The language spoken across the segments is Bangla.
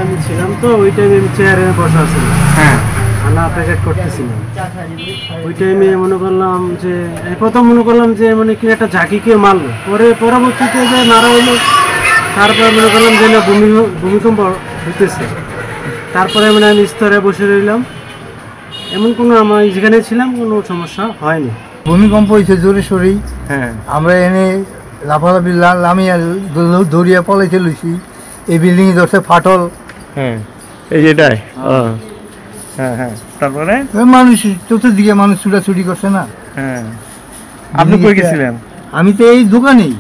আমি ছিলাম তো ওই টাইমে আমি চেয়ারে বসা ছিলাম, খানা প্যাকেট করতেছিলাম। ওই টাইমে মনে করলাম যে প্রথম মনে করলাম যে মানে কি একটা ঝাঁকিকে মারলো, পরে পরবর্তীতে যে মারা হইলো, তারপরে মনে করলাম যে না ভূমিকম্প হইতেছে। তারপরে মানে আমি স্তরে বসে রইলাম, এমন কোনো আমার যেখানে ছিলাম কোনো সমস্যা হয়নি। ভূমিকম্প হয়েছে জোরে সোরেই, আমরা এনে লাফালাফি নামিয়ে দৌড়িয়া পলাইতে লইছি। এই বিল্ডিং ধরছে ফাটল, এই যেটাই। তারপরে মানুষ চতুর্দিকে মানুষ ছুটাছুটি করছে না। আপনি কই গেছিলেন? আমি তো এই দোকানেই,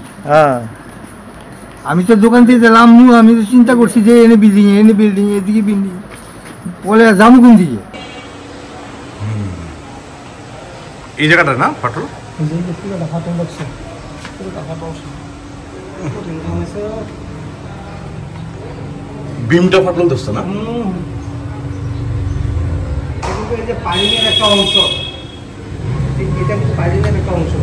আমি তো দোকান থেকে গেলাম। আমি তো চিন্তা করছি যে এনে বিল্ডিং এদিকে বিল্ডিং বলে যাবো কোন দিকে। এই জায়গাটা না ফাটল, বিমটা ফাটল দোস্ত না, পাইলের একটা অংশ, এটা পাইলের একটা অংশ।